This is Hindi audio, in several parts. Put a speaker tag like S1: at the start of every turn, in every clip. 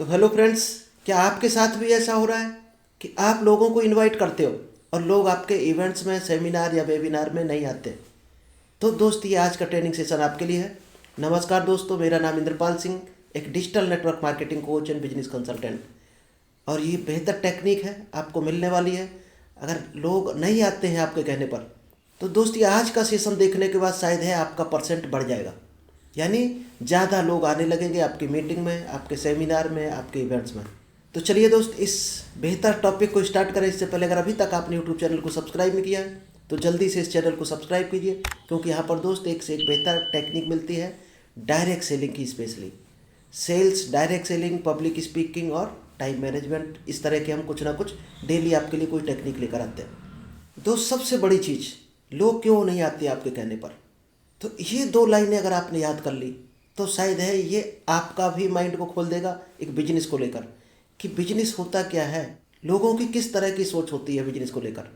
S1: तो हेलो फ्रेंड्स, क्या आपके साथ भी ऐसा हो रहा है कि आप लोगों को इनवाइट करते हो और लोग आपके इवेंट्स में, सेमिनार या वेबिनार में नहीं आते? तो दोस्त, ये आज का ट्रेनिंग सेशन आपके लिए है। नमस्कार दोस्तों, मेरा नाम इंद्रपाल सिंह, एक digital network marketing coach and business consultant. और ये बेहतर टेक्निक है, आपको मिलने वाली है अगर लोग नहीं आते हैं आपके कहने पर। तो दोस्त, ये आज का सेशन देखने के बाद शायद है आपका परसेंट बढ़ जाएगा, यानी ज़्यादा लोग आने लगेंगे आपकी मीटिंग में, आपके सेमिनार में, आपके इवेंट्स में। तो चलिए दोस्त, इस बेहतर टॉपिक को स्टार्ट करें। इससे पहले अगर अभी तक आपने यूट्यूब चैनल को सब्सक्राइब नहीं किया है तो जल्दी से इस चैनल को सब्सक्राइब कीजिए, क्योंकि यहाँ पर दोस्त एक से एक बेहतर टेक्निक मिलती है डायरेक्ट सेलिंग की, specially sales, direct selling, public speaking और टाइम मैनेजमेंट। इस तरह के हम कुछ ना कुछ डेली आपके लिए कोई टेक्निक लेकर आते हैं। दोस्त, सबसे बड़ी चीज़, लोग क्यों नहीं आते आपके कहने पर? तो ये दो लाइनें अगर आपने याद कर ली तो शायद है ये आपका भी माइंड को खोल देगा एक बिजनेस को लेकर, कि बिजनेस होता क्या है, लोगों की किस तरह की सोच होती है बिजनेस को लेकर।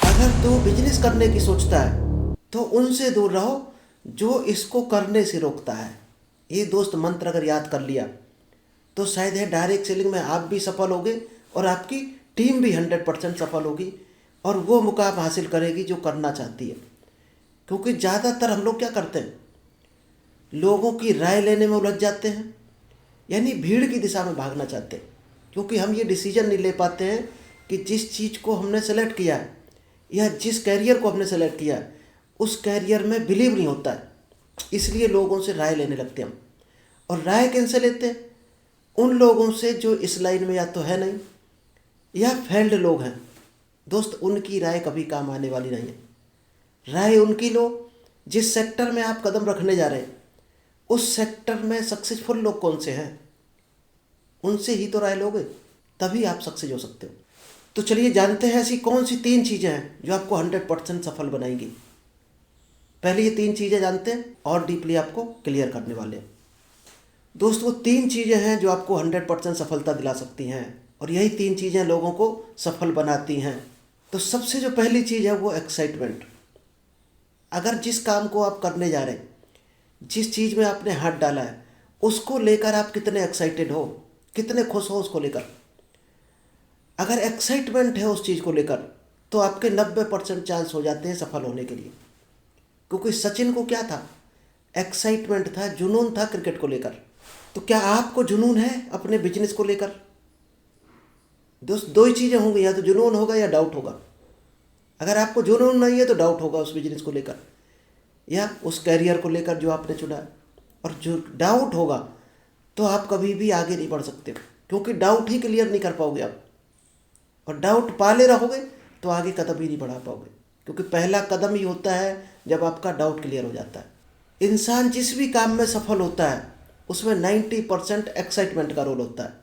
S1: अगर तो बिजनेस करने की सोचता है तो उनसे दूर रहो जो इसको करने से रोकता है। ये दोस्त मंत्र अगर याद कर लिया तो शायद है डायरेक्ट सेलिंग में आप भी सफल होगे और आपकी टीम भी 100% सफल होगी और वो मुकाम हासिल करेगी जो करना चाहती है। क्योंकि ज़्यादातर हम लोग क्या करते हैं, लोगों की राय लेने में उलझ जाते हैं, यानी भीड़ की दिशा में भागना चाहते हैं। क्योंकि हम ये डिसीजन नहीं ले पाते हैं कि जिस चीज़ को हमने सेलेक्ट किया है या जिस कैरियर को हमने सेलेक्ट किया है उस कैरियर में बिलीव नहीं होता है, इसलिए लोगों से राय लेने लगते हैं हम। और राय किन से लेते हैं? उन लोगों से जो इस लाइन में या तो है नहीं या फेल्ड लोग हैं। दोस्त, उनकी राय कभी काम आने वाली नहीं है। राय उनकी लो जिस सेक्टर में आप कदम रखने जा रहे हैं, उस सेक्टर में सक्सेसफुल लोग कौन से हैं, उनसे ही तो राय लोगे, तभी आप सक्सेस हो सकते हो। तो चलिए जानते हैं ऐसी कौन सी 3 चीज़ें हैं जो आपको 100% सफल बनाएंगी। पहले ये 3 चीज़ें जानते हैं और डीपली आपको क्लियर करने वाले हैं। दोस्तों, 3 चीज़ें हैं जो आपको 100% सफलता दिला सकती हैं, और यही 3 चीज़ें लोगों को सफल बनाती हैं। तो सबसे जो पहली चीज़ है वो एक्साइटमेंट। अगर जिस काम को आप करने जा रहे हैं, जिस चीज़ में आपने हाथ डाला है, उसको लेकर आप कितने एक्साइटेड हो, कितने खुश हो उसको लेकर। अगर एक्साइटमेंट है उस चीज़ को लेकर तो आपके 90% चांस हो जाते हैं सफल होने के लिए। क्योंकि सचिन को क्या था? एक्साइटमेंट था, जुनून था क्रिकेट को लेकर। तो क्या आपको जुनून है अपने बिजनेस को लेकर? दोस्त, 2 ही चीज़ें होंगी, या तो जुनून होगा या डाउट होगा। अगर आपको जुनून नहीं है तो डाउट होगा उस बिजनेस को लेकर या उस कैरियर को लेकर जो आपने चुना है। और जो डाउट होगा तो आप कभी भी आगे नहीं बढ़ सकते, क्योंकि डाउट ही क्लियर नहीं कर पाओगे आप। और डाउट पाले रहोगे तो आगे कदम ही नहीं बढ़ा पाओगे, क्योंकि पहला कदम ही होता है जब आपका डाउट क्लियर हो जाता है। इंसान जिस भी काम में सफल होता है उसमें 90% एक्साइटमेंट का रोल होता है।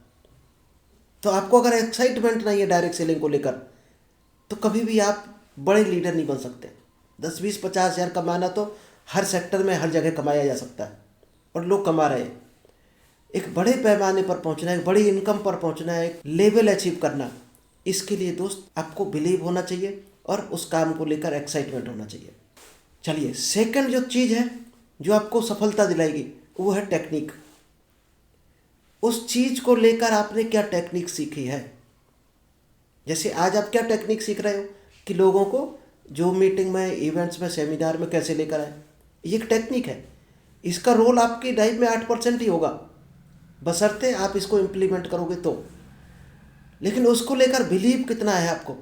S1: तो आपको अगर एक्साइटमेंट नहीं है डायरेक्ट सेलिंग को लेकर तो कभी भी आप बड़े लीडर नहीं बन सकते। 10, 20, 50 हज़ार कमाना तो हर सेक्टर में हर जगह कमाया जा सकता है, और लोग कमा रहे हैं। एक बड़े पैमाने पर पहुंचना है, एक बड़ी इनकम पर पहुंचना है, एक लेवल अचीव करना, इसके लिए दोस्त आपको बिलीव होना चाहिए और उस काम को लेकर एक्साइटमेंट होना चाहिए। चलिए, सेकंड जो चीज़ है जो आपको सफलता दिलाएगी वो है टेक्निक। उस चीज़ को लेकर आपने क्या टेक्निक सीखी है। जैसे आज आप क्या टेक्निक सीख रहे हो कि लोगों को जो मीटिंग में, इवेंट्स में, सेमिनार में कैसे लेकर आए, ये एक टेक्निक है। इसका रोल आपकी लाइफ में 8% ही होगा, बशर्ते आप इसको इम्प्लीमेंट करोगे तो। लेकिन उसको लेकर बिलीव कितना है आपको,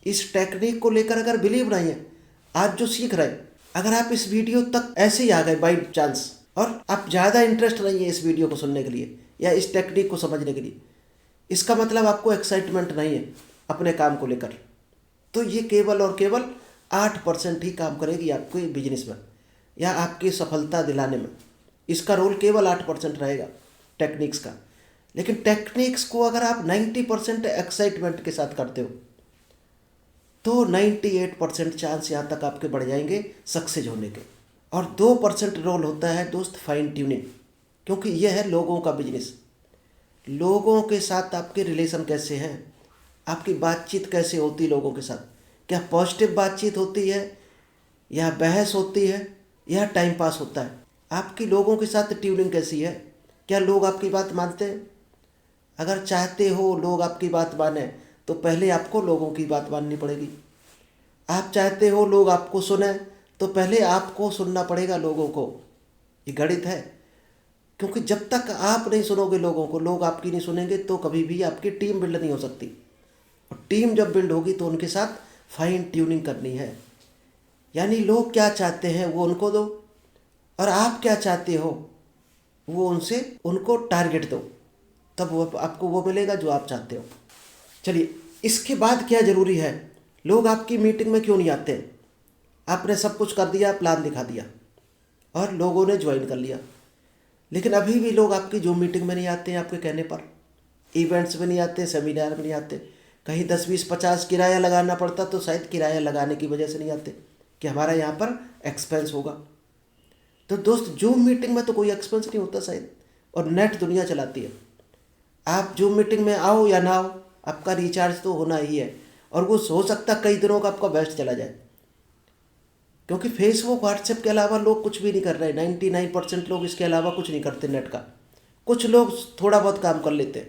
S1: इस टेक्निक को लेकर अगर बिलीव नहीं है, आज जो सीख रहे, अगर आप इस वीडियो तक ऐसे ही आ गए बाई चांस और आप ज़्यादा इंटरेस्ट नहीं है इस वीडियो को सुनने के लिए या इस टेक्निक को समझने के लिए, इसका मतलब आपको एक्साइटमेंट नहीं है अपने काम को लेकर। तो ये केवल और केवल 8% ही काम करेगी आपके बिजनेस में या आपकी सफलता दिलाने में। इसका रोल केवल 8% रहेगा टेक्निक्स का। लेकिन टेक्निक्स को अगर आप 90% एक्साइटमेंट के साथ करते हो तो 98% चांस यहाँ तक आपके बढ़ जाएंगे सक्सेस होने के। और 2% रोल होता है दोस्त फाइन ट्यूनिंग, क्योंकि यह है लोगों का बिजनेस। लोगों के साथ आपके रिलेशन कैसे हैं, आपकी बातचीत कैसे होती है लोगों के साथ, क्या पॉजिटिव बातचीत होती है या बहस होती है या टाइम पास होता है। आपकी लोगों के साथ ट्यूनिंग कैसी है, क्या लोग आपकी बात मानते हैं? अगर चाहते हो लोग आपकी बात माने तो पहले आपको लोगों की बात माननी पड़ेगी। आप चाहते हो लोग आपको सुने तो पहले आपको सुनना पड़ेगा लोगों को। ये गणित है। क्योंकि जब तक आप नहीं सुनोगे लोगों को, लोग आपकी नहीं सुनेंगे, तो कभी भी आपकी टीम बिल्ड नहीं हो सकती। और टीम जब बिल्ड होगी तो उनके साथ फाइन ट्यूनिंग करनी है। यानी लोग क्या चाहते हैं वो उनको दो, और आप क्या चाहते हो वो उनको टारगेट दो, तब वो आपको वो मिलेगा जो आप चाहते हो। चलिए, इसके बाद क्या ज़रूरी है, लोग आपकी मीटिंग में क्यों नहीं आते? आपने सब कुछ कर दिया, प्लान दिखा दिया और लोगों ने ज्वाइन कर लिया, लेकिन अभी भी लोग आपकी जो मीटिंग में नहीं आते हैं आपके कहने पर, इवेंट्स में नहीं आते, सेमिनार में नहीं आते। कहीं 10, 20, 50 किराया लगाना पड़ता तो शायद किराया लगाने की वजह से नहीं आते कि हमारा यहाँ पर एक्सपेंस होगा। तो दोस्त, जूम मीटिंग में तो कोई एक्सपेंस नहीं होता शायद, और नेट दुनिया चलाती है। आप जूम मीटिंग में आओ या ना आओ, आपका रिचार्ज तो होना ही है, और वो हो सकता कई दिनों का आपका बेस्ट चला जाए। क्योंकि फेसबुक, व्हाट्सएप के अलावा लोग कुछ भी नहीं कर रहे। 99% लोग इसके अलावा कुछ नहीं करते नेट का। कुछ लोग थोड़ा बहुत काम कर लेते हैं,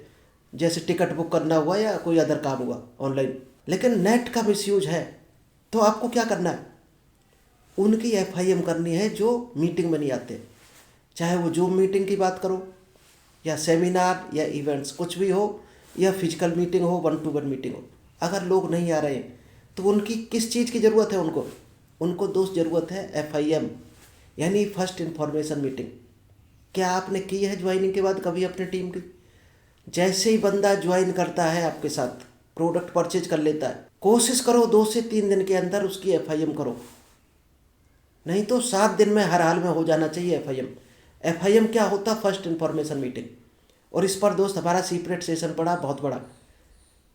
S1: जैसे टिकट बुक करना हुआ या कोई अदर काम हुआ ऑनलाइन, लेकिन नेट का मिसयूज है। तो आपको क्या करना है, उनकी FIM करनी है जो मीटिंग में नहीं आते। चाहे वो जूम मीटिंग की बात करो, या सेमिनार या इवेंट्स, कुछ भी हो, या फिजिकल मीटिंग हो, 1-to-1 मीटिंग हो। अगर लोग नहीं आ रहे हैं तो उनकी किस चीज़ की ज़रूरत है? उनको दोस्त ज़रूरत है FIM, यानी फर्स्ट इन्फॉर्मेशन मीटिंग। क्या आपने की है ज्वाइनिंग के बाद कभी अपने टीम की? जैसे ही बंदा ज्वाइन करता है आपके साथ, प्रोडक्ट परचेज कर लेता है, कोशिश करो 2 से 3 दिन के अंदर उसकी FIM करो। नहीं तो 7 दिन में हर हाल में हो जाना चाहिए FIM। FIM क्या होता? First information meeting. और इस पर दोस्त हमारा सीक्रेट सेशन पड़ा, बहुत बड़ा,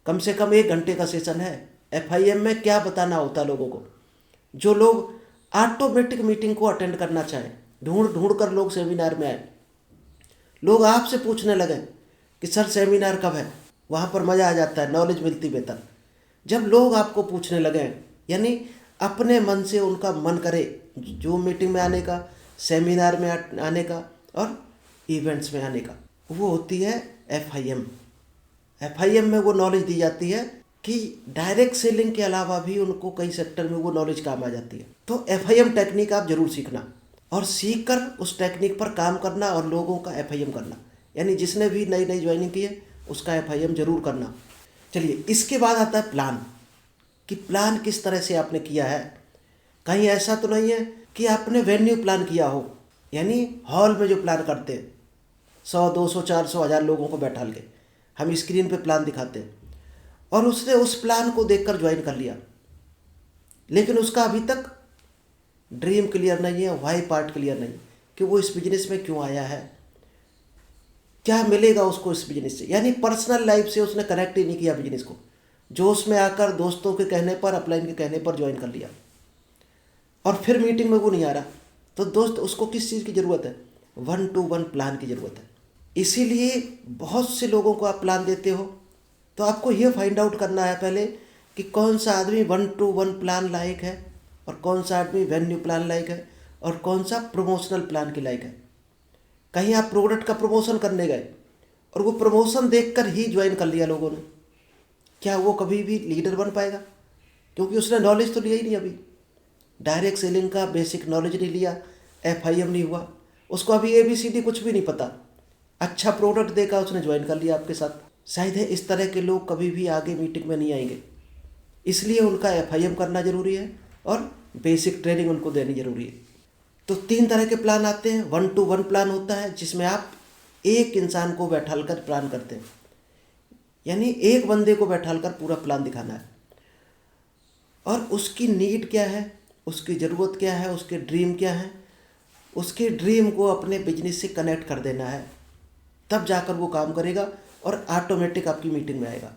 S1: कम से कम 1 घंटे का सेशन है। FIM में क्या बताना होता लोगों को? जो लोग ऑटोमेटिक मीटिंग को अटेंड करना चाहें, ढूंढ ढूंढ कर लोग सेमिनार में आए, लोग आपसे पूछने लगे कि सर सेमिनार कब है। वहाँ पर मज़ा आ जाता है, नॉलेज मिलती बेहतर। जब लोग आपको पूछने लगे, यानी अपने मन से उनका मन करे जूम मीटिंग में आने का, सेमिनार में आने का और इवेंट्स में आने का, वो होती है FIM। FIM में वो नॉलेज दी जाती है कि डायरेक्ट सेलिंग के अलावा भी उनको कई सेक्टर में वो नॉलेज काम आ जाती है। तो FIM टेक्निक आप जरूर सीखना, और सीख कर उस टेक्निक पर काम करना और लोगों का FIM करना। यानी जिसने भी नई नई ज्वाइनिंग की है उसका FIM जरूर करना। चलिए, इसके बाद आता है प्लान, कि प्लान किस तरह से आपने किया है। कहीं ऐसा तो नहीं है कि आपने वेन्यू प्लान किया हो, यानी हॉल में जो प्लान करते हैं 100, 200, 400, 1000 लोगों को बैठा के हम स्क्रीन पे प्लान दिखाते हैं, और उसने उस प्लान को देखकर ज्वाइन कर लिया, लेकिन उसका अभी तक ड्रीम क्लियर नहीं है, वाई पार्ट क्लियर नहीं कि वो इस बिजनेस में क्यों आया है, क्या मिलेगा उसको इस बिजनेस से। यानी पर्सनल लाइफ से उसने कनेक्ट ही नहीं किया बिजनेस को, जो उसमें आकर दोस्तों के कहने पर, अपलाइन के कहने पर ज्वाइन कर लिया, और फिर मीटिंग में वो नहीं आ रहा। तो दोस्त, उसको किस चीज़ की ज़रूरत है? 1-to-1 प्लान की ज़रूरत है। इसीलिए बहुत से लोगों को आप प्लान देते हो, तो आपको ये फाइंड आउट करना है पहले कि कौन सा आदमी 1-to-1 प्लान लायक है, और कौन सा आदमी वेन्यू प्लान लायक है, और कौन सा प्रमोशनल प्लान के लायक है। कहीं आप प्रोडक्ट का प्रमोशन करने गए और वो प्रमोशन देखकर ही ज्वाइन कर लिया लोगों ने, क्या वो कभी भी लीडर बन पाएगा? क्योंकि उसने नॉलेज तो लिया ही नहीं, अभी डायरेक्ट सेलिंग का बेसिक नॉलेज नहीं लिया, FIM नहीं हुआ, उसको अभी ABCD कुछ भी नहीं पता। अच्छा प्रोडक्ट देखा, उसने ज्वाइन कर लिया आपके साथ। शायद है इस तरह के लोग कभी भी आगे मीटिंग में नहीं आएंगे। इसलिए उनका FIM करना जरूरी है और बेसिक ट्रेनिंग उनको देनी जरूरी है। तो 3 तरह के प्लान आते हैं। 1-to-1 प्लान होता है जिसमें आप एक इंसान को बैठाल कर प्लान करते हैं, यानी एक बंदे को बैठाल कर पूरा प्लान दिखाना है, और उसकी नीड क्या है, उसकी ज़रूरत क्या है, उसके ड्रीम क्या है, उसके ड्रीम को अपने बिजनेस से कनेक्ट कर देना है, तब जाकर वो काम करेगा और ऑटोमेटिक आपकी मीटिंग में आएगा।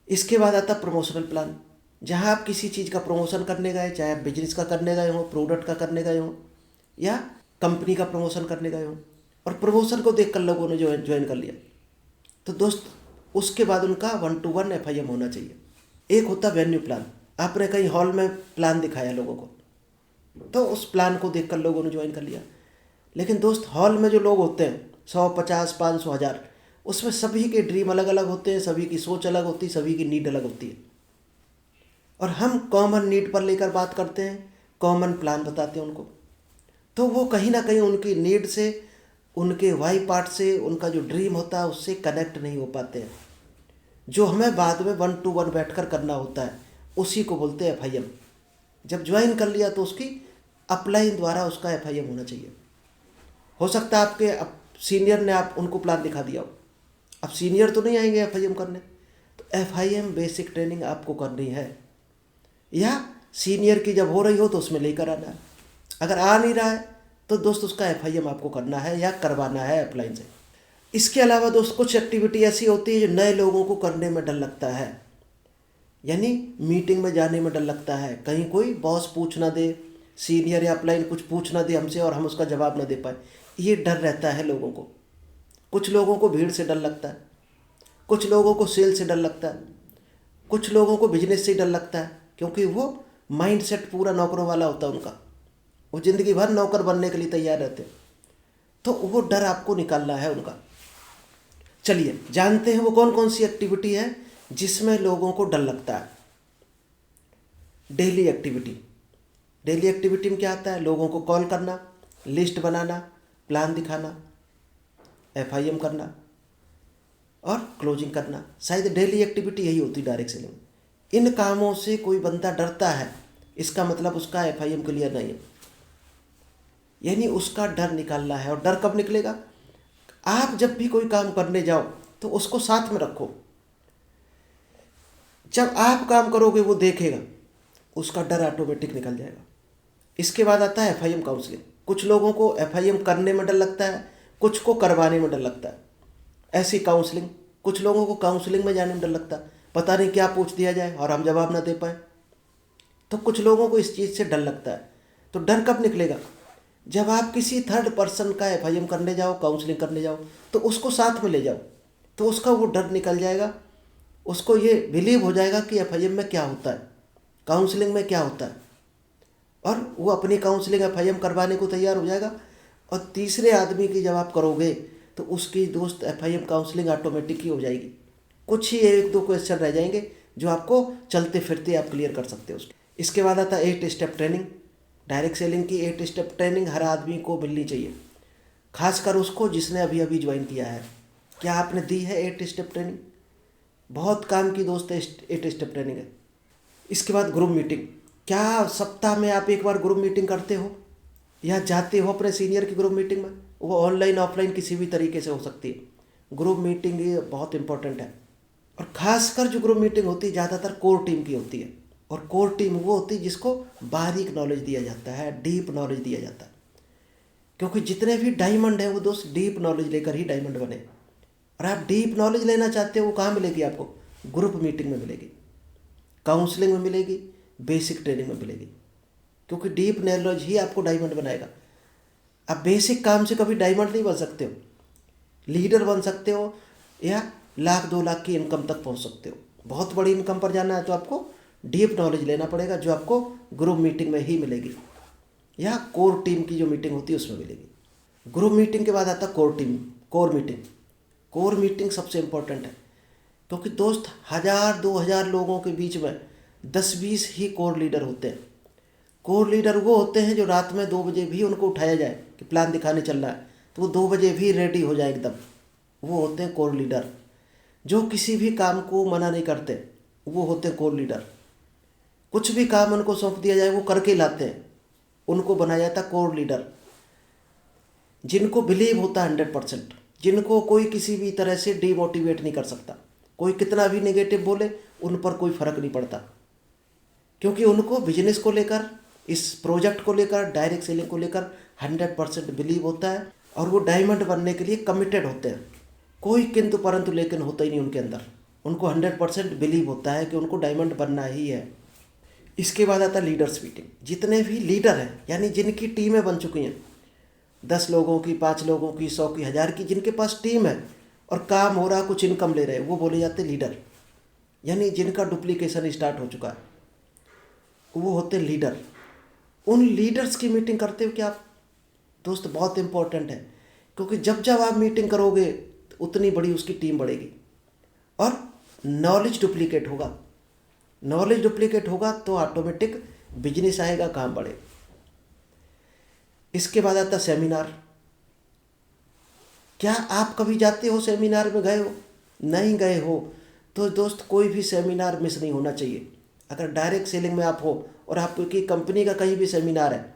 S1: इसके बाद आता प्रमोशनल प्लान, जहां आप किसी चीज़ का प्रमोशन करने गए, चाहे आप बिजनेस का करने गए हो, प्रोडक्ट का करने गए हो, या कंपनी का प्रमोशन करने गए हो, और प्रमोशन को देखकर लोगों ने जो ज्वाइन कर लिया। तो दोस्त, उसके बाद उनका 1-to-1 FIM होना चाहिए। एक होता वेन्यू प्लान, आपने कहीं हॉल में प्लान दिखाया लोगों को, तो उस प्लान को देखकर लोगों ने ज्वाइन कर लिया। लेकिन दोस्त, हॉल में जो लोग होते हैं 100, 50, 500, 1000, उसमें सभी के ड्रीम अलग अलग होते हैं, सभी की सोच अलग होती है, सभी की नीड अलग होती है, और हम कॉमन नीड पर लेकर बात करते हैं, कॉमन प्लान बताते हैं उनको। तो वो कहीं ना कहीं उनकी नीड से, उनके वाई पार्ट से, उनका जो ड्रीम होता है उससे कनेक्ट नहीं हो पाते हैं। जो हमें बाद में 1-to-1 बैठकर करना होता है उसी को बोलते हैं FIM। जब ज्वाइन कर लिया तो उसकी अपलाइन द्वारा उसका FIM होना चाहिए। हो सकता है आपके सीनियर ने आप उनको प्लान दिखा दिया हो, अब सीनियर तो नहीं आएंगे FIM करने, तो FIM बेसिक ट्रेनिंग आपको करनी है, या सीनियर की जब हो रही हो तो उसमें लेकर आना है। अगर आ नहीं रहा है तो दोस्त उसका FIM आपको करना है या करवाना है अपलाइन से। इसके अलावा दोस्त कुछ एक्टिविटी ऐसी होती है जो नए लोगों को करने में डर लगता है, यानी मीटिंग में जाने में डर लगता है, कहीं कोई बॉस पूछ ना दे, सीनियर या अपलाइन कुछ पूछ ना दे हमसे और हम उसका जवाब ना दे पाए, ये डर रहता है लोगों को। कुछ लोगों को भीड़ से डर लगता है, कुछ लोगों को सेल से डर लगता है, कुछ लोगों को बिजनेस से डर लगता है, क्योंकि वो माइंड सेट पूरा नौकरों वाला होता है उनका, वो ज़िंदगी भर नौकर बनने के लिए तैयार रहते हैं। तो वो डर आपको निकालना है उनका। चलिए जानते हैं वो कौन कौन सी एक्टिविटी है जिसमें लोगों को डर लगता है। Daily activity. डेली एक्टिविटी में क्या आता है? लोगों को कॉल करना, लिस्ट बनाना, प्लान दिखाना, FIM करना और क्लोजिंग करना। शायद डेली एक्टिविटी यही होती है डायरेक्ट सेलिंग। इन कामों से कोई बंदा डरता है, इसका मतलब उसका FIM क्लियर नहीं है, यानी उसका डर निकालना है। और डर कब निकलेगा? आप जब भी कोई काम करने जाओ तो उसको साथ में रखो। जब आप काम करोगे वो देखेगा, उसका डर ऑटोमेटिक निकल जाएगा। इसके बाद आता है FIM काउंसलिंग। कुछ लोगों को FIM करने में डर लगता है, कुछ को करवाने में डर लगता है। ऐसी काउंसलिंग, कुछ लोगों को काउंसलिंग में जाने में डर लगता है, पता नहीं क्या पूछ दिया जाए और हम जवाब ना दे पाए। तो कुछ लोगों को इस चीज़ से डर लगता है। तो डर कब निकलेगा? जब आप किसी थर्ड पर्सन का FIM करने जाओ, काउंसलिंग करने जाओ, तो उसको साथ में ले जाओ, तो उसका वो डर निकल जाएगा। उसको ये बिलीव हो जाएगा कि FIM में क्या होता है, काउंसलिंग में क्या होता है, और वो अपनी काउंसलिंग FIM करवाने को तैयार हो जाएगा। और तीसरे आदमी की जब आप करोगे तो उसकी दोस्त FIM काउंसलिंग ऑटोमेटिक ही हो जाएगी। कुछ ही 1-2 क्वेश्चन रह जाएंगे जो आपको चलते फिरते आप क्लियर कर सकते हो उसके। इसके बाद आता है 8 स्टेप ट्रेनिंग। डायरेक्ट सेलिंग की 8 स्टेप ट्रेनिंग हर आदमी को मिलनी चाहिए, खासकर उसको जिसने अभी अभी ज्वाइन किया है। क्या आपने दी है 8 स्टेप ट्रेनिंग? बहुत काम की दोस्त 8 स्टेप ट्रेनिंग है। इसके बाद ग्रुप मीटिंग। क्या सप्ताह में आप एक बार ग्रुप मीटिंग करते हो या जाते हो अपने सीनियर की ग्रुप मीटिंग में? वो ऑनलाइन ऑफलाइन किसी भी तरीके से हो सकती है। ग्रुप मीटिंग ये बहुत इंपॉर्टेंट है। और खासकर जो ग्रुप मीटिंग होती है ज़्यादातर कोर टीम की होती है, और कोर टीम वो होती है जिसको बारीक नॉलेज दिया जाता है, डीप नॉलेज दिया जाता है। क्योंकि जितने भी डायमंड हैं वो दोस्त डीप नॉलेज लेकर ही डायमंड बने। और आप डीप नॉलेज लेना चाहते हो, वो कहाँ मिलेगी आपको? ग्रुप मीटिंग में मिलेगी, काउंसलिंग में मिलेगी, बेसिक ट्रेनिंग में मिलेगी। क्योंकि डीप नॉलेज ही आपको डायमंड बनाएगा। आप बेसिक काम से कभी डायमंड नहीं बन सकते हो, लीडर बन सकते हो या 1-2 लाख की इनकम तक पहुंच सकते हो। बहुत बड़ी इनकम पर जाना है तो आपको डीप नॉलेज लेना पड़ेगा, जो आपको ग्रुप मीटिंग में ही मिलेगी या कोर टीम की जो मीटिंग होती है उसमें मिलेगी। ग्रुप मीटिंग के बाद आता कोर मीटिंग। कोर मीटिंग सबसे इम्पोर्टेंट है, क्योंकि दोस्त 1000-2000 लोगों के बीच में 10-20 ही कोर लीडर होते हैं। कोर लीडर वो होते हैं जो रात में 2 बजे भी उनको उठाया जाए कि प्लान दिखाने चल रहा है तो वो 2 बजे भी रेडी हो जाए एकदम। वो होते हैं कोर लीडर, जो किसी भी काम को मना नहीं करते, वो होते हैं कोर लीडर। कुछ भी काम उनको सौंप दिया जाए वो करके लाते हैं, उनको बनाया जाता कोर लीडर। जिनको बिलीव होता है 100%, जिनको कोई किसी भी तरह से डीमोटिवेट नहीं कर सकता। कोई कितना भी नेगेटिव बोले उन पर कोई फर्क नहीं पड़ता, क्योंकि उनको बिजनेस को लेकर, इस प्रोजेक्ट को लेकर, डायरेक्ट सेलिंग को लेकर 100% बिलीव होता है, और वो डायमंड बनने के लिए कमिटेड होते हैं। कोई किंतु परंतु लेकिन होता ही नहीं उनके अंदर। उनको 100% बिलीव होता है कि उनको डायमंड बनना ही है। इसके बाद आता है लीडर्स मीटिंग। जितने भी लीडर हैं, यानी जिनकी टीमें बन चुकी हैं, 10 लोगों की, 5 लोगों की, 100 की, 1000 की, जिनके पास टीम है और काम हो रहा, कुछ इनकम ले रहे हैं, वो बोले जाते हैं लीडर। यानी जिनका डुप्लीकेशन स्टार्ट हो चुका है, वो होते हैं लीडर। उन लीडर्स की मीटिंग करते हो क्या आप? दोस्त बहुत इंपॉर्टेंट है, क्योंकि जब जब आप मीटिंग करोगे तो उतनी बड़ी उसकी टीम बढ़ेगी और नॉलेज डुप्लीकेट होगा। नॉलेज डुप्लीकेट होगा तो ऑटोमेटिक बिजनेस आएगा, काम बढ़ेगा। इसके बाद आता सेमिनार। क्या आप कभी जाते हो सेमिनार में, गए हो? नहीं गए हो तो दोस्त कोई भी सेमिनार मिस नहीं होना चाहिए। अगर डायरेक्ट सेलिंग में आप हो और आपकी कंपनी का कहीं भी सेमिनार है,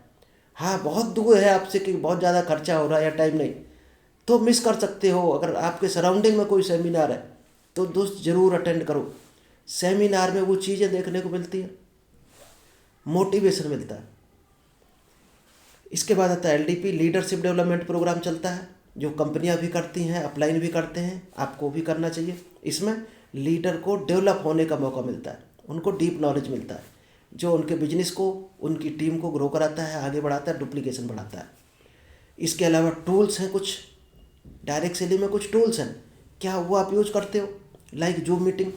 S1: हाँ बहुत दूर है आपसे कि बहुत ज़्यादा खर्चा हो रहा है या टाइम नहीं, तो मिस कर सकते हो। अगर आपके सराउंडिंग में कोई सेमिनार है तो दोस्त ज़रूर अटेंड करो। सेमिनार में वो चीज़ें देखने को मिलती हैं, मोटिवेशन मिलता है। इसके बाद आता है LDP, लीडरशिप डेवलपमेंट प्रोग्राम चलता है, जो कंपनियां भी करती हैं, अपलाइन भी करते हैं, आपको भी करना चाहिए। इसमें लीडर को डेवलप होने का मौका मिलता है, उनको डीप नॉलेज मिलता है, जो उनके बिजनेस को, उनकी टीम को ग्रो कराता है, आगे बढ़ाता है, डुप्लीकेशन बढ़ाता है। इसके अलावा टूल्स हैं कुछ, डायरेक्ट सेलिंग में कुछ टूल्स हैं, क्या वो आप यूज करते हो? लाइक जूम मीटिंग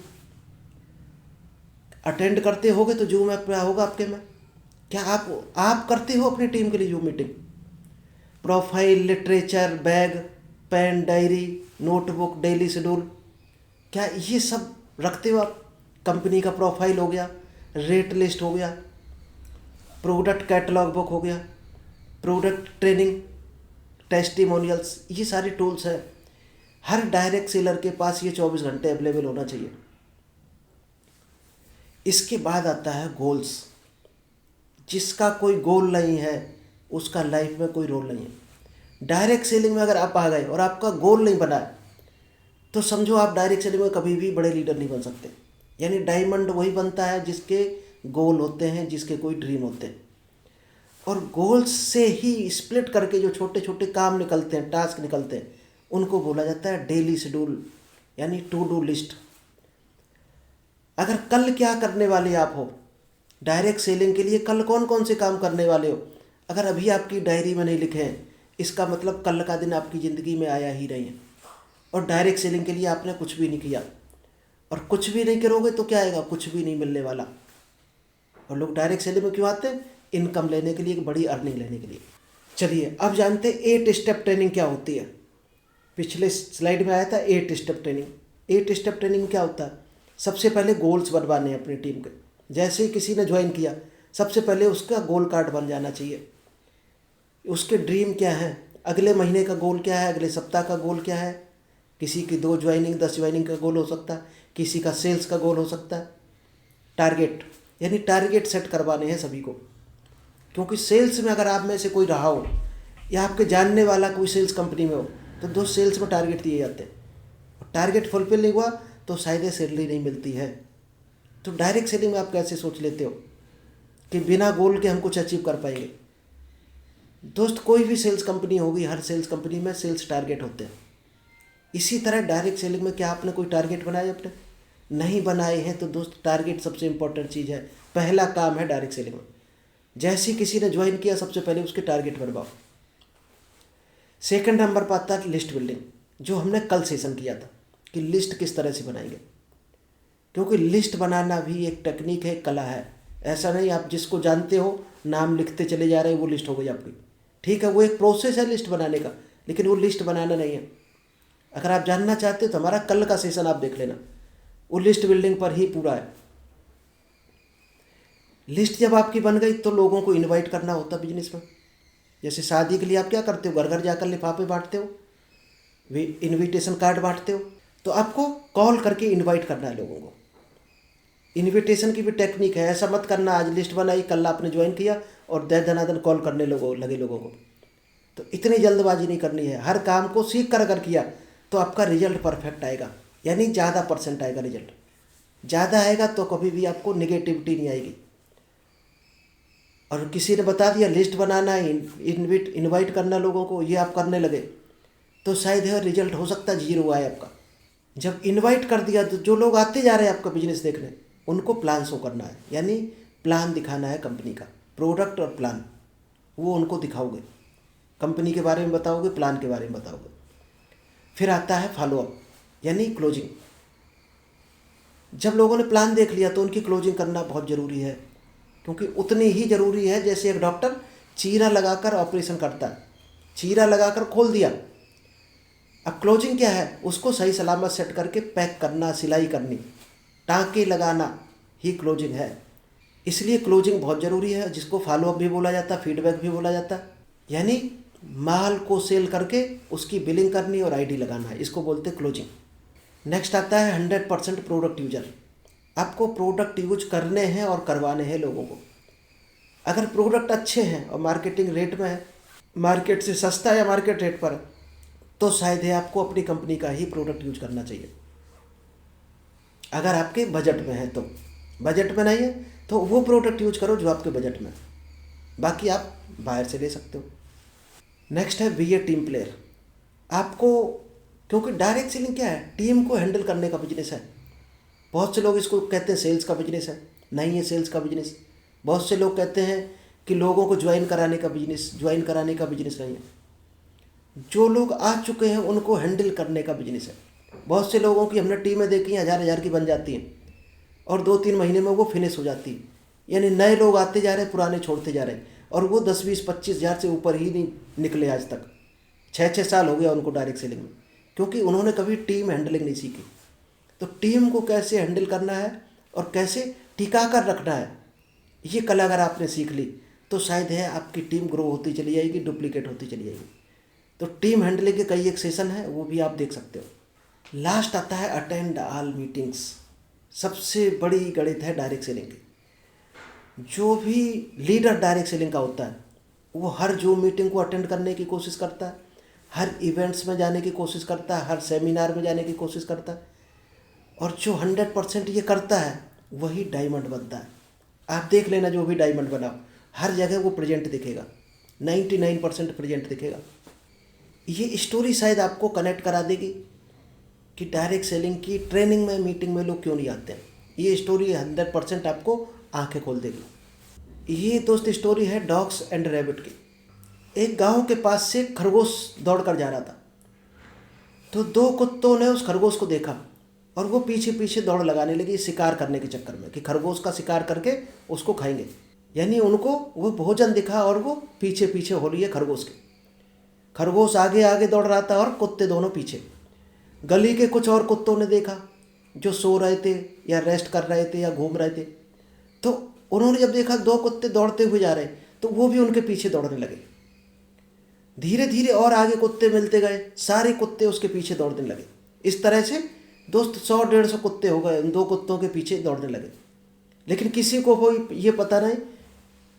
S1: अटेंड करते होगे तो जूम ऐप पे होगा आपके में। क्या आप करते हो अपनी टीम के लिए zoom meeting? Profile, literature, bag, pen, diary, notebook, daily schedule, क्या ये सब रखते हो आप? कंपनी का प्रोफाइल हो गया, रेट लिस्ट हो गया, प्रोडक्ट कैटलॉग बुक हो गया, प्रोडक्ट ट्रेनिंग, टेस्टिमोनियल्स, ये सारे टूल्स हैं। हर डायरेक्ट सेलर के पास ये 24 घंटे अवेलेबल होना चाहिए। इसके बाद आता है गोल्स। जिसका कोई गोल नहीं है उसका लाइफ में कोई रोल नहीं है। डायरेक्ट सेलिंग में अगर आप आ गए और आपका गोल नहीं बना है तो समझो आप डायरेक्ट सेलिंग में कभी भी बड़े लीडर नहीं बन सकते। यानी डायमंड वही बनता है जिसके गोल होते हैं, जिसके कोई ड्रीम होते हैं। और गोल्स से ही स्प्लिट करके जो छोटे छोटे काम निकलते हैं, टास्क निकलते हैं, उनको बोला जाता है डेली शेड्यूल, यानी टू डू लिस्ट। अगर कल क्या करने वाले आप हो, डायरेक्ट सेलिंग के लिए कल कौन कौन से काम करने वाले हो, अगर अभी आपकी डायरी में नहीं लिखे हैं, इसका मतलब कल का दिन आपकी ज़िंदगी में आया ही नहीं है। और डायरेक्ट सेलिंग के लिए आपने कुछ भी नहीं किया, और कुछ भी नहीं करोगे तो क्या आएगा? कुछ भी नहीं मिलने वाला। और लोग डायरेक्ट सेलिंग में क्यों आते हैं? इनकम लेने के लिए, एक बड़ी अर्निंग लेने के लिए। चलिए अब जानते हैं 8 स्टेप ट्रेनिंग क्या होती है। पिछले स्लाइड में आया था 8 स्टेप ट्रेनिंग। 8 स्टेप ट्रेनिंग क्या होता है? सबसे पहले गोल्स बनवाने हैं अपनी टीम के। जैसे ही किसी ने ज्वाइन किया, सबसे पहले उसका गोल कार्ड बन जाना चाहिए। उसके ड्रीम क्या है, अगले महीने का गोल क्या है, अगले सप्ताह का गोल क्या है। किसी की 2 ज्वाइनिंग 10 ज्वाइनिंग का गोल हो सकता है, किसी का सेल्स का गोल हो सकता है। टारगेट, यानी टारगेट सेट करवाने हैं सभी को। क्योंकि सेल्स में अगर आप में से कोई रहा हो या आपके जानने वाला कोई सेल्स कंपनी में हो तो दो सेल्स में टारगेट दिए जाते हैं। टारगेट फुलफिल नहीं हुआ तो शायद सैलरी नहीं मिलती है। तो डायरेक्ट सेलिंग में आप कैसे सोच लेते हो कि बिना गोल के हम कुछ अचीव कर पाएंगे? दोस्त कोई भी सेल्स कंपनी होगी, हर सेल्स कंपनी में सेल्स टारगेट होते हैं। इसी तरह डायरेक्ट सेलिंग में क्या आपने कोई टारगेट बनाए अपने? नहीं बनाए हैं तो दोस्त टारगेट सबसे इंपॉर्टेंट चीज़ है, पहला काम है डायरेक्ट सेलिंग में। जैसे ही किसी ने ज्वाइन किया सबसे पहले उसके टारगेट बनवाओ। सेकंड नंबर पर आता है लिस्ट बिल्डिंग, जो हमने कल सेशन किया था कि लिस्ट किस तरह से बनाएंगे। क्योंकि लिस्ट बनाना भी एक टेक्निक है, कला है। ऐसा नहीं आप जिसको जानते हो नाम लिखते चले जा रहे हैं वो लिस्ट हो गई आपकी। ठीक है, वो एक प्रोसेस है लिस्ट बनाने का, लेकिन वो लिस्ट बनाना नहीं है। अगर आप जानना चाहते हो तो हमारा कल का सेशन आप देख लेना, वो लिस्ट बिल्डिंग पर ही पूरा है। लिस्ट जब आपकी बन गई तो लोगों को इनवाइट करना होता बिजनेस में। जैसे शादी के लिए आप क्या करते हो, घर घर जाकर लिफाफे बांटते हो, वे इनविटेशन कार्ड बांटते हो। तो आपको कॉल करके इनवाइट करना है लोगों को। इनविटेशन की भी टेक्निक है। ऐसा मत करना आज लिस्ट बनाई, कल आपने ज्वाइन किया और दनादन कॉल करने लगे लोगों को। तो इतनी जल्दबाजी नहीं करनी है। हर काम को सीख कर अगर किया तो आपका रिजल्ट परफेक्ट आएगा, यानी ज़्यादा परसेंट आएगा। रिजल्ट ज़्यादा आएगा तो कभी भी आपको निगेटिविटी नहीं आएगी। और किसी ने बता दिया लिस्ट बनाना, इनवाइट करना लोगों को, ये आप करने लगे तो शायद है रिजल्ट हो सकता है 0 आए आपका। जब इनवाइट कर दिया तो जो लोग आते जा रहे हैं आपका बिजनेस देखने, उनको प्लान शो करना है, यानी प्लान दिखाना है कंपनी का, प्रोडक्ट और प्लान वो उनको दिखाओगे, कंपनी के बारे में बताओगे, प्लान के बारे में बताओगे। फिर आता है फॉलोअप, यानी क्लोजिंग। जब लोगों ने प्लान देख लिया तो उनकी क्लोजिंग करना बहुत ज़रूरी है, क्योंकि उतनी ही ज़रूरी है जैसे एक डॉक्टर चीरा लगाकर ऑपरेशन करता है। चीरा लगाकर खोल दिया अब क्लोजिंग क्या है, उसको सही सलामत सेट करके पैक करना, सिलाई करनी, टाँके लगाना ही क्लोजिंग है। इसलिए क्लोजिंग बहुत ज़रूरी है, जिसको फॉलोअप भी बोला जाता है, फीडबैक भी बोला जाता है। यानी माल को सेल करके उसकी बिलिंग करनी और आईडी लगाना है, इसको बोलते हैं क्लोजिंग। नेक्स्ट आता है 100% प्रोडक्ट यूजर। आपको प्रोडक्ट यूज करने हैं और करवाने हैं लोगों को। अगर प्रोडक्ट अच्छे हैं और मार्केटिंग रेट में है, मार्केट से सस्ता या मार्केट रेट पर है, तो शायद है आपको अपनी कंपनी का ही प्रोडक्ट यूज करना चाहिए। अगर आपके बजट में है तो, बजट में नहीं है तो वो प्रोडक्ट यूज करो जो आपके बजट में है, बाकी आप बाहर से ले सकते हो। नेक्स्ट है बी ए टीम प्लेयर। आपको, क्योंकि डायरेक्ट सेलिंग क्या है, टीम को हैंडल करने का बिजनेस है। बहुत से लोग इसको कहते हैं सेल्स का बिजनेस है, नहीं है सेल्स का बिजनेस। बहुत से लोग कहते हैं कि लोगों को ज्वाइन कराने का बिजनेस, ज्वाइन कराने का बिजनेस नहीं है। जो लोग आ चुके हैं उनको हैंडल करने का बिजनेस है। बहुत से लोगों की हमने टीमें देखी हैं, हज़ार हज़ार की बन जाती हैं और 2-3 महीने में वो फिनिश हो जाती है। यानी नए लोग आते जा रहे हैं, पुराने छोड़ते जा रहे हैं, और वो 10-20-25 हज़ार से ऊपर ही नहीं निकले आज तक। 6-6 साल हो गया उनको डायरेक्ट सेलिंग में, क्योंकि उन्होंने कभी टीम हैंडलिंग नहीं सीखी। तो टीम को कैसे हैंडल करना है और कैसे टिका कर रखना है, ये कला अगर आपने सीख ली तो शायद है आपकी टीम ग्रो होती चली जाएगी, डुप्लीकेट होती चली जाएगी। तो टीम हैंडलिंग के कई एक सेशन है, वो भी आप देख सकते हो। लास्ट आता है अटेंड ऑल मीटिंग्स। सबसे बड़ी गणित है डायरेक्ट सेलिंग की। जो भी लीडर डायरेक्ट सेलिंग का होता है वो हर जूम मीटिंग को अटेंड करने की कोशिश करता है, हर इवेंट्स में जाने की कोशिश करता है, हर सेमिनार में जाने की कोशिश करता है, और जो 100% ये करता है वही डायमंड बनता है। आप देख लेना, जो भी डायमंड बनाओ हर जगह वो प्रेजेंट दिखेगा, 99% प्रेजेंट दिखेगा। ये स्टोरी शायद आपको कनेक्ट करा देगी कि डायरेक्ट सेलिंग की ट्रेनिंग में, मीटिंग में लोग क्यों नहीं आते हैं। ये स्टोरी 100% आपको आंखें खोल देगी। ये दोस्त स्टोरी है डॉग्स एंड रैबिट की। एक गांव के पास से खरगोश दौड़ कर जा रहा था, तो 2 कुत्तों ने उस खरगोश को देखा और वो पीछे पीछे दौड़ लगाने लगी शिकार करने के चक्कर में, कि खरगोश का शिकार करके उसको खाएंगे। यानी उनको वो भोजन दिखा और वो पीछे पीछे हो रही है खरगोश के। खरगोश आगे आगे दौड़ रहा था और कुत्ते दोनों पीछे। गली के कुछ और कुत्तों ने देखा जो सो रहे थे या रेस्ट कर रहे थे या घूम रहे थे, तो उन्होंने जब देखा 2 कुत्ते दौड़ते हुए जा रहे, तो वो भी उनके पीछे दौड़ने लगे। धीरे धीरे और आगे कुत्ते मिलते गए, सारे कुत्ते उसके पीछे दौड़ने लगे। इस तरह से दोस्त 100-150 कुत्ते हो गए, उन 2 कुत्तों के पीछे दौड़ने लगे। लेकिन किसी को कोई ये पता नहीं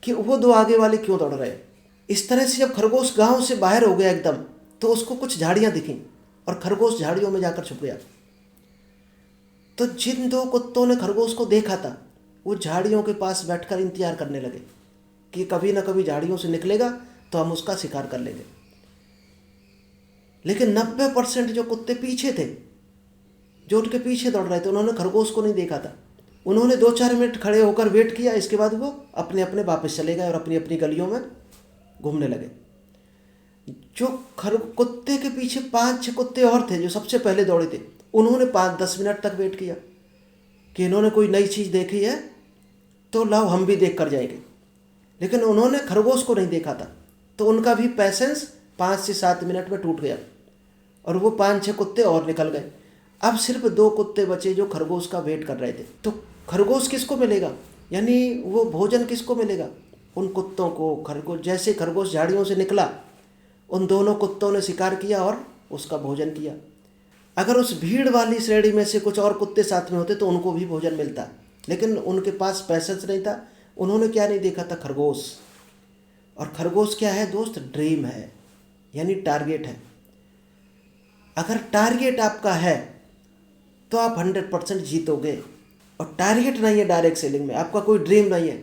S1: कि वो 2 आगे वाले क्यों दौड़ रहे हैं। इस तरह से जब खरगोश गांव से बाहर हो गया एकदम, तो उसको कुछ झाड़ियां दिखीं और खरगोश झाड़ियों में जाकर छुप गया। तो जिन 2 कुत्तों ने खरगोश को देखा था वो झाड़ियों के पास बैठकर इंतजार करने लगे कि कभी ना कभी झाड़ियों से निकलेगा तो हम उसका शिकार कर लेंगे। लेकिन 90% जो कुत्ते पीछे थे, जो उनके पीछे दौड़ रहे थे, उन्होंने खरगोश को नहीं देखा था। उन्होंने 2-4 मिनट खड़े होकर वेट किया, इसके बाद वो अपने अपने वापस चले गए और अपनी अपनी गलियों में घूमने लगे। जो कुत्ते के पीछे 5-6 कुत्ते और थे जो सबसे पहले दौड़े थे, उन्होंने 5-10 मिनट तक वेट किया कि इन्होंने कोई नई चीज़ देखी है तो लाओ हम भी देख कर जाएंगे। लेकिन उन्होंने खरगोश को नहीं देखा था, तो उनका भी पैसेंस 5 से 7 मिनट में टूट गया और वो 5-6 कुत्ते और निकल गए। अब सिर्फ 2 कुत्ते बचे जो खरगोश का वेट कर रहे थे। तो खरगोश किसको मिलेगा, यानी वो भोजन किसको मिलेगा, उन कुत्तों को। खरगोश, जैसे खरगोश झाड़ियों से निकला, उन दोनों कुत्तों ने शिकार किया और उसका भोजन किया। अगर उस भीड़ वाली श्रेणी में से कुछ और कुत्ते साथ में होते तो उनको भी भोजन मिलता, लेकिन उनके पास पैसेंस नहीं था। उन्होंने क्या नहीं देखा था, खरगोश। और खरगोश क्या है दोस्त, ड्रीम है, यानी टारगेट है। अगर टारगेट आपका है तो आप 100% जीतोगे। और टारगेट नहीं है डायरेक्ट सेलिंग में, आपका कोई ड्रीम नहीं है,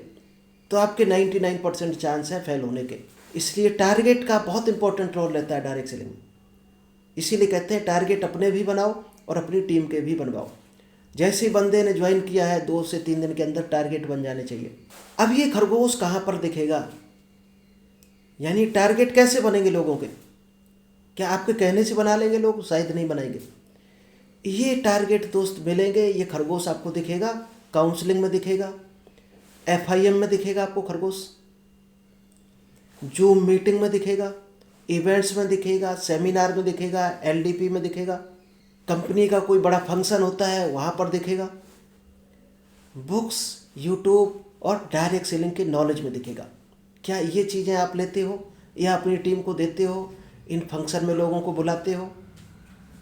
S1: तो आपके 99% चांस है फेल होने के। इसलिए टारगेट का बहुत इंपॉर्टेंट रोल रहता है डायरेक्ट सेलिंग में। इसीलिए कहते हैं टारगेट अपने भी बनाओ और अपनी टीम के भी बनवाओ। जैसे बंदे ने ज्वाइन किया है 2 से 3 दिन के अंदर टारगेट बन जाने चाहिए। अब ये खरगोश कहाँ पर दिखेगा, यानी टारगेट कैसे बनेंगे लोगों के? क्या आपके कहने से बना लेंगे लोग? शायद नहीं बनाएंगे। ये टारगेट दोस्त मिलेंगे, ये खरगोश आपको दिखेगा, काउंसलिंग में दिखेगा, FIM में दिखेगा आपको खरगोश, जूम मीटिंग में दिखेगा, इवेंट्स में दिखेगा, सेमिनार में दिखेगा, एलडीपी में दिखेगा, कंपनी का कोई बड़ा फंक्शन होता है वहाँ पर दिखेगा, बुक्स, यूट्यूब और डायरेक्ट सेलिंग के नॉलेज में दिखेगा। क्या ये चीज़ें आप लेते हो या अपनी टीम को देते हो, इन फंक्शन में लोगों को बुलाते हो?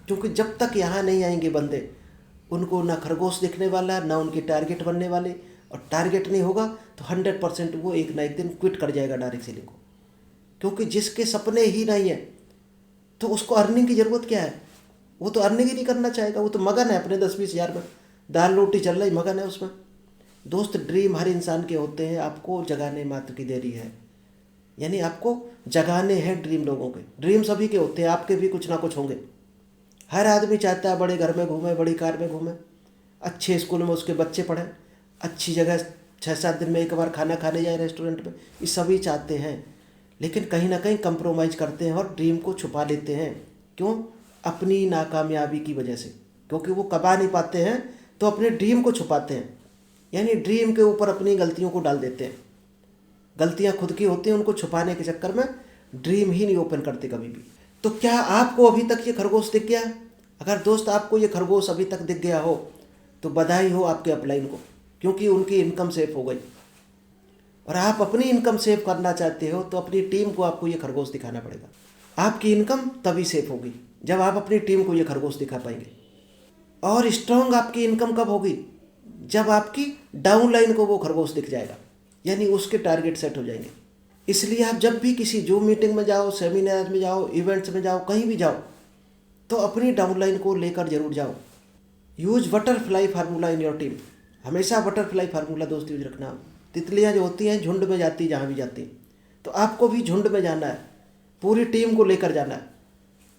S1: क्योंकि जब तक यहाँ नहीं आएंगे बंदे, उनको ना खरगोश दिखने वाला, ना उनके टारगेट बनने वाले, और टारगेट नहीं होगा तो 100% वो एक ना एक दिन क्विट कर जाएगा डायरेक्ट सेलिंग को। क्योंकि जिसके सपने ही नहीं है तो उसको अर्निंग की ज़रूरत क्या है? वो तो अर्निंग ही नहीं करना चाहेगा, वो तो मगन है अपने 10-20 हज़ार में, दाल रोटी चल रही, मगन है उसमें। दोस्त, ड्रीम हर इंसान के होते हैं, आपको जगाने मात्र की देरी है। यानी आपको जगाने हैं ड्रीम लोगों के। ड्रीम सभी के होते हैं, आपके भी कुछ ना कुछ होंगे। हर आदमी चाहता है बड़े घर में घूमे, बड़ी कार में घूमे, अच्छे स्कूल में उसके बच्चे पढ़ें, अच्छी जगह 6-7 दिन में एक बार खाना खाने जाए रेस्टोरेंट में, ये सभी चाहते हैं। लेकिन कहीं ना कहीं कंप्रोमाइज़ करते हैं और ड्रीम को छुपा लेते हैं। क्यों? अपनी नाकामयाबी की वजह से। क्योंकि वो कमा नहीं पाते हैं तो अपने ड्रीम को छुपाते हैं, यानी ड्रीम के ऊपर अपनी गलतियों को डाल देते हैं। गलतियां खुद की होती हैं, उनको छुपाने के चक्कर में ड्रीम ही नहीं ओपन करते कभी भी। तो क्या आपको अभी तक ये खरगोश दिख गया? अगर दोस्त आपको ये खरगोश अभी तक दिख गया हो तो बधाई हो आपके अपलाइन को, क्योंकि उनकी इनकम सेफ हो गई। और आप अपनी इनकम सेव करना चाहते हो तो अपनी टीम को आपको ये खरगोश दिखाना पड़ेगा। आपकी इनकम तभी सेफ होगी जब आप अपनी टीम को ये खरगोश दिखा पाएंगे। और स्ट्रॉन्ग आपकी इनकम कब होगी? जब आपकी डाउनलाइन को वो खरगोश दिख जाएगा, यानी उसके टारगेट सेट हो जाएंगे। इसलिए आप जब भी किसी जूम मीटिंग में जाओ, सेमिनार में जाओ, इवेंट्स में जाओ, कहीं भी जाओ तो अपनी डाउनलाइन को लेकर जरूर जाओ। Use butterfly formula in your team. हमेशा बटरफ्लाई फार्मूला दोस्त यूज रखना। तितलियाँ जो होती हैं झुंड में जाती, जहाँ भी जाती, तो आपको भी झुंड में जाना है, पूरी टीम को लेकर जाना है।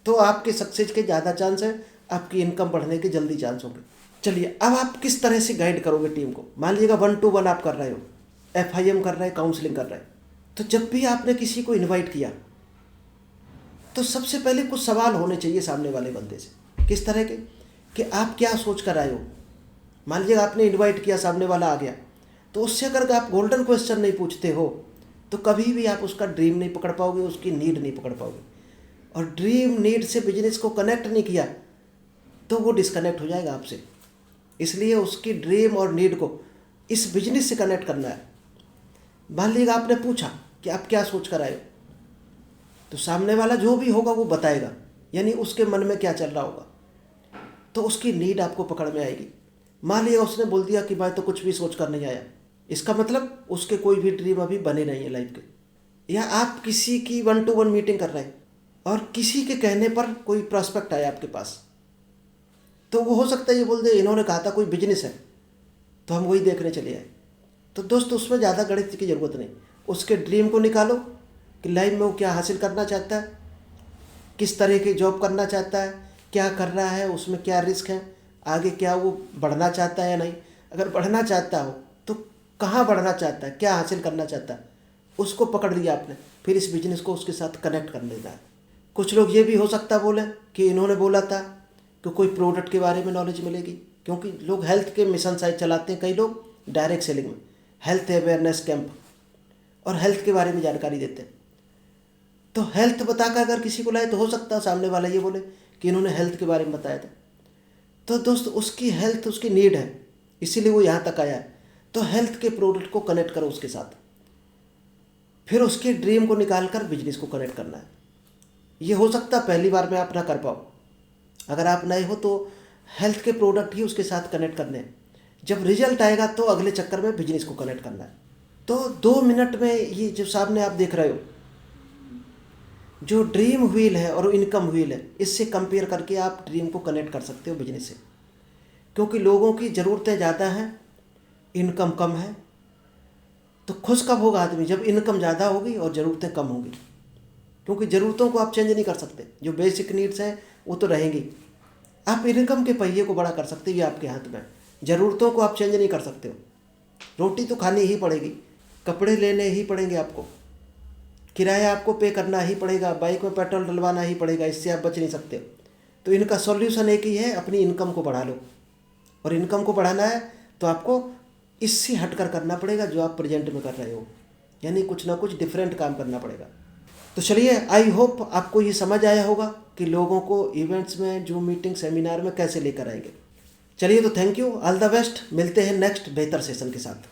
S1: तो आपके सक्सेस के ज़्यादा चांस है, आपकी इनकम बढ़ने के जल्दी चांस होंगे। चलिए, अब आप किस तरह से गाइड करोगे टीम को? मान लीजिएगा 1-to-1 आप कर रहे हो, FIM कर रहे हैं, काउंसलिंग कर रहे हैं। तो जब भी आपने किसी को इनवाइट किया तो सबसे पहले कुछ सवाल होने चाहिए सामने वाले बंदे से। किस तरह के? कि आप क्या सोच कर आए हो। मान लीजिए आपने इनवाइट किया, सामने वाला आ गया, तो उससे अगर आप गोल्डन क्वेश्चन नहीं पूछते हो तो कभी भी आप उसका ड्रीम नहीं पकड़ पाओगे, उसकी नीड नहीं पकड़ पाओगे। और ड्रीम नीड से बिजनेस को कनेक्ट नहीं किया तो वो डिस्कनेक्ट हो जाएगा आपसे। इसलिए उसकी ड्रीम और नीड को इस बिजनेस से कनेक्ट करना है। मान लीजिए आपने पूछा कि आप क्या सोच कर आए हो, तो सामने वाला जो भी होगा वो बताएगा, यानी उसके मन में क्या चल रहा होगा, तो उसकी नीड आपको पकड़ में आएगी। मान लिया उसने बोल दिया कि मैं तो कुछ भी सोच कर नहीं आया, इसका मतलब उसके कोई भी ड्रीम अभी बने नहीं है लाइफ के। या आप किसी की 1-to-1 मीटिंग कर रहे हैं और किसी के कहने पर कोई प्रॉस्पेक्ट आया आपके पास, तो वो हो सकता है ये बोल दे इन्होंने कहा था कोई बिजनेस है तो हम वही देखने चले आए। तो दोस्तों, उसमें ज़्यादा गणित की ज़रूरत नहीं। उसके ड्रीम को निकालो कि लाइफ में वो क्या हासिल करना चाहता है, किस तरह की जॉब करना चाहता है, क्या कर रहा है, उसमें क्या रिस्क है, आगे क्या वो बढ़ना चाहता है या नहीं। अगर बढ़ना चाहता हो तो कहाँ बढ़ना चाहता है, क्या हासिल करना चाहता है, उसको पकड़ लिया आपने। फिर इस बिजनेस को उसके साथ कनेक्ट कर लेना है। कुछ लोग ये भी हो सकता बोले कि इन्होंने बोला था कि कोई प्रोडक्ट के बारे में नॉलेज मिलेगी, क्योंकि लोग हेल्थ के मिशन शायद चलाते हैं, कई लोग डायरेक्ट सेलिंग में हेल्थ अवेयरनेस कैंप और हेल्थ के बारे में जानकारी देते हैं। तो हेल्थ बताकर अगर किसी को लाए तो हो सकता है सामने वाला ये बोले कि इन्होंने हेल्थ के बारे में बताया था। तो दोस्त, उसकी हेल्थ उसकी नीड है, इसीलिए वो यहाँ तक आया है। तो हेल्थ के प्रोडक्ट को कनेक्ट करो उसके साथ, फिर उसके ड्रीम को निकाल कर बिजनेस को कनेक्ट करना है। ये हो सकता है पहली बार में आप ना कर पाओ। अगर आप नए हो तो हेल्थ के प्रोडक्ट ही उसके साथ कनेक्ट करने हैं। जब रिजल्ट आएगा तो अगले चक्कर में बिजनेस को कनेक्ट करना है। तो 2 मिनट में ये जो सामने आप देख रहे हो, जो ड्रीम व्हील है और इनकम व्हील है, इससे कंपेयर करके आप ड्रीम को कनेक्ट कर सकते हो बिजनेस से। क्योंकि लोगों की ज़रूरतें ज़्यादा हैं, इनकम कम है। तो खुश कब होगा आदमी? जब इनकम ज़्यादा होगी और ज़रूरतें कम होगी। क्योंकि ज़रूरतों को आप चेंज नहीं कर सकते, जो बेसिक नीड्स हैं वो तो रहेंगी। आप इनकम के पहिए को बड़ा कर सकते हो, ये आपके हाथ में। ज़रूरतों को आप चेंज नहीं कर सकते हो। रोटी तो खानी ही पड़ेगी, कपड़े लेने ही पड़ेंगे आपको, किराया आपको पे करना ही पड़ेगा, बाइक में पेट्रोल डलवाना ही पड़ेगा, इससे आप बच नहीं सकते। तो इनका सॉल्यूशन एक ही है, अपनी इनकम को बढ़ा लो। और इनकम को बढ़ाना है तो आपको इससे हटकर करना पड़ेगा जो आप प्रेजेंट में कर रहे हो, यानी कुछ ना कुछ डिफरेंट काम करना पड़ेगा। तो चलिए, आई होप आपको ये समझ आया होगा कि लोगों को इवेंट्स में, जूम मीटिंग, सेमिनार में कैसे लेकर आएंगे। चलिए, तो thank you, all the best, मिलते हैं नेक्स्ट बेहतर सेशन के साथ।